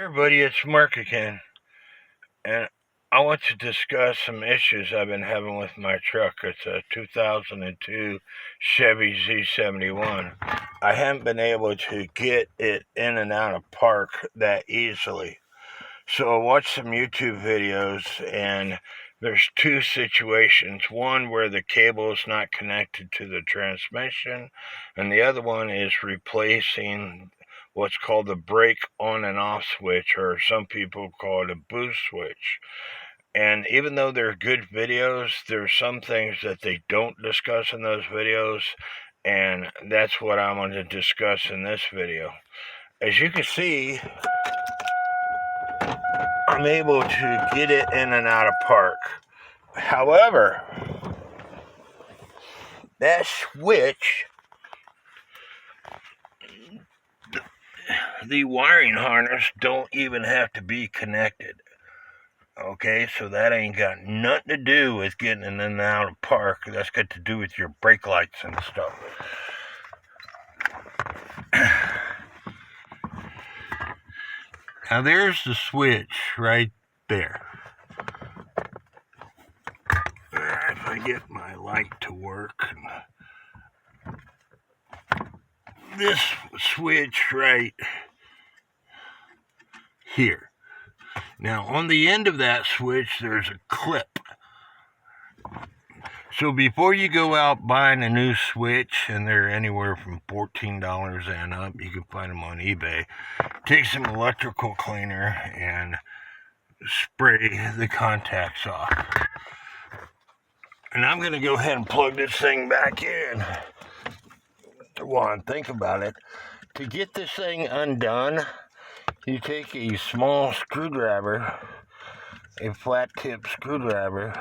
Everybody, it's Mark again, and I want to discuss some issues I've been having with my truck. It's a 2002 Chevy Z71. I haven't been able to get it in and out of park that easily. So I watched some YouTube videos, and there's two situations. One where the cable is not connected to the transmission, and the other one is replacing what's called the brake on and off switch, or some people call it a boost switch. And even though they're good videos, there's some things that they don't discuss in those videos, and that's what I'm going to discuss in this video. As you can see, I'm able to get it in and out of park. However, that switch, the wiring harness don't even have to be connected. Okay, so that ain't got nothing to do with getting in and out of park. That's got to do with your brake lights and stuff. Now there's the switch right there. If I get my light to work, this switch right here. Now on the end of that switch there's a clip. So before you go out buying a new switch, and they're anywhere from $14 and up, you can find them on eBay, take some electrical cleaner and spray the contacts off. And I'm going to go ahead and plug this thing back in while I'm thinking about it. To get this thing undone, you take a small screwdriver, a flat tip screwdriver,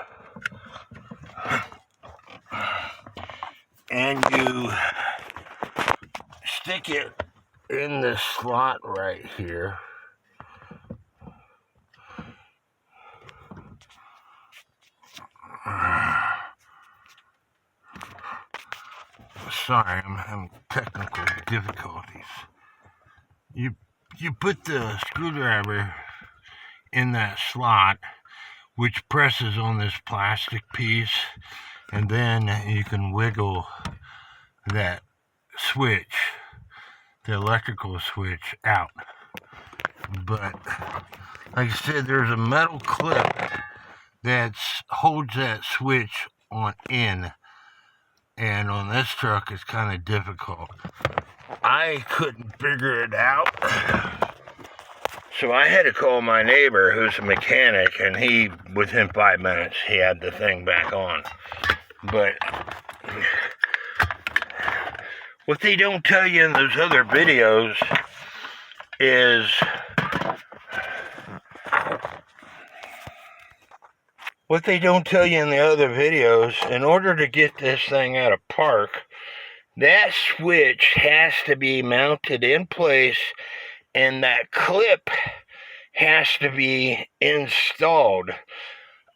and you stick it in the slot right here. Sorry, I'm having technical difficulties. You put the screwdriver in that slot, which presses on this plastic piece, and then you can wiggle that switch, the electrical switch, out. But like I said, there's a metal clip that holds that switch on in, and on this truck it's kind of difficult. I couldn't figure it out, so I had to call my neighbor who's a mechanic, and within 5 minutes he had the thing back on. But what they don't tell you in those other videos is in order to get this thing out of park, that switch has to be mounted in place, and that clip has to be installed.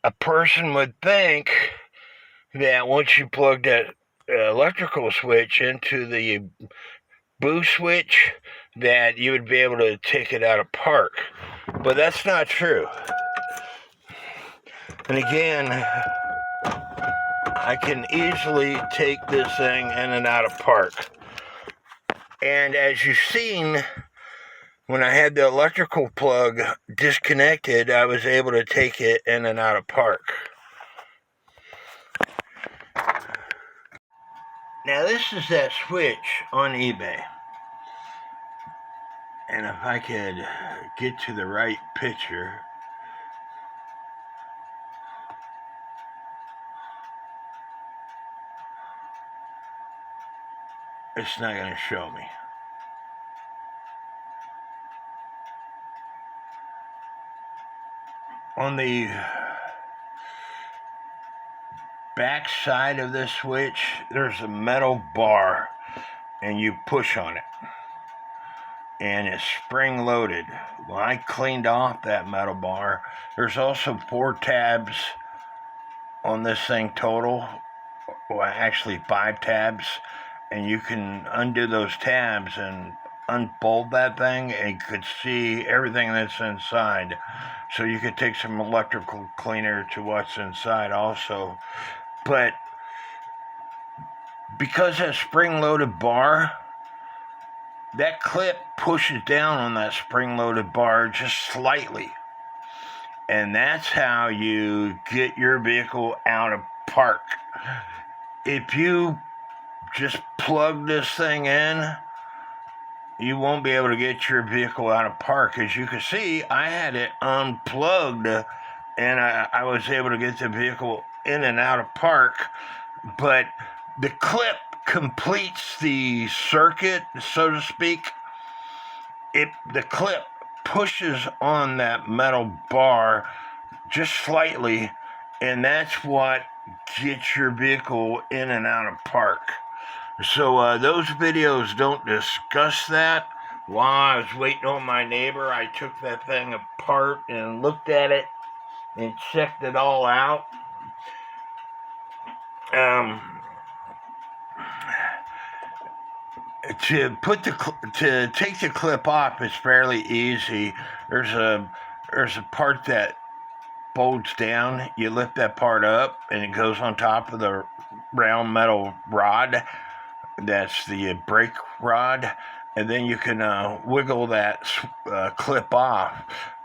A person would think that once you plug that electrical switch into the boost switch, that you would be able to take it out of park. But that's not true. And again, I can easily take this thing in and out of park. And as you've seen, when I had the electrical plug disconnected, I was able to take it in and out of park. Now this is that switch on eBay. And if I could get to the right picture, it's not going to show me. On the back side of this switch, there's a metal bar, and you push on it, and it's spring loaded. When I cleaned off that metal bar, there's also 4 tabs on this thing total, well actually 5 tabs, and you can undo those tabs and unfold that thing and could see everything that's inside. So you could take some electrical cleaner to what's inside also. But because that spring-loaded bar, that clip pushes down on that spring-loaded bar just slightly. And that's how you get your vehicle out of park. If you just plug this thing in, you won't be able to get your vehicle out of park. As you can see, I had it unplugged, and I was able to get the vehicle in and out of park. But the clip completes the circuit, so to speak. The clip pushes on that metal bar just slightly, and that's what gets your vehicle in and out of park. So those videos don't discuss that. While I was waiting on my neighbor, I took that thing apart and looked at it and checked it all out. To take the clip off is fairly easy. There's a part that folds down. You lift that part up, and it goes on top of the round metal rod. That's the brake rod, and then you can wiggle that clip off.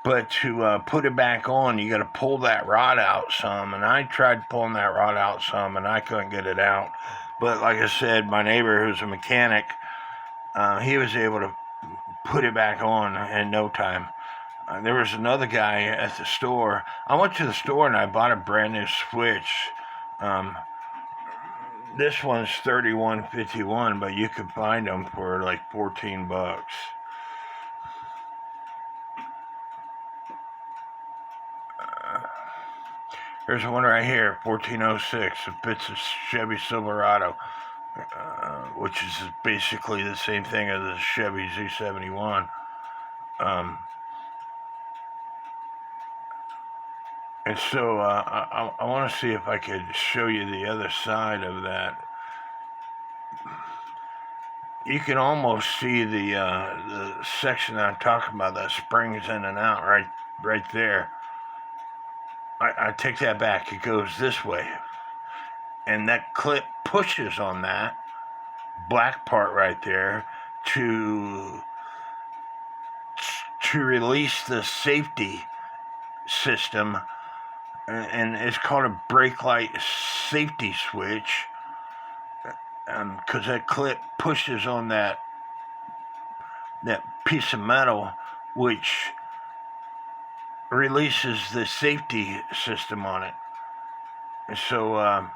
But to put it back on, you got to pull that rod out some, and I tried pulling that rod out some, and I couldn't get it out. But like I said, my neighbor, who's a mechanic, he was able to put it back on in no time. There was another guy at the store. I went to the store and I bought a brand new switch. This one's $31.51, but you could find them for like $14. There's one right here, $14.06. It fits a Chevy Silverado, which is basically the same thing as the Chevy Z71. And so I want to see if I could show you the other side of that. You can almost see the section that I'm talking about that springs in and out right there. I take that back. It goes this way. And that clip pushes on that black part right there to release the safety system. And it's called a brake light safety switch, because that clip pushes on that piece of metal, which releases the safety system on it. And so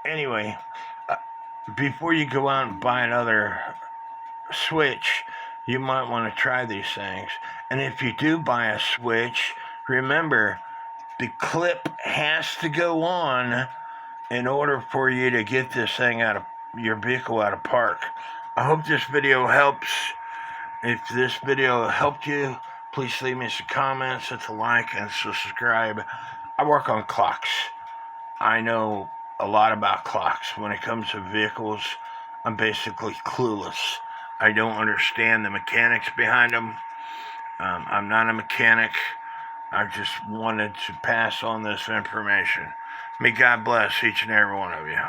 anyway, before you go out and buy another switch, you might want to try these things. And if you do buy a switch, remember, the clip has to go on in order for you to get this thing out of your vehicle out of park. I hope this video helps. If this video helped you, please leave me some comments, hit the like, and subscribe. I work on clocks. I know a lot about clocks. When it comes to vehicles, I'm basically clueless. I don't understand the mechanics behind them. I'm not a mechanic. I just wanted to pass on this information. May God bless each and every one of you.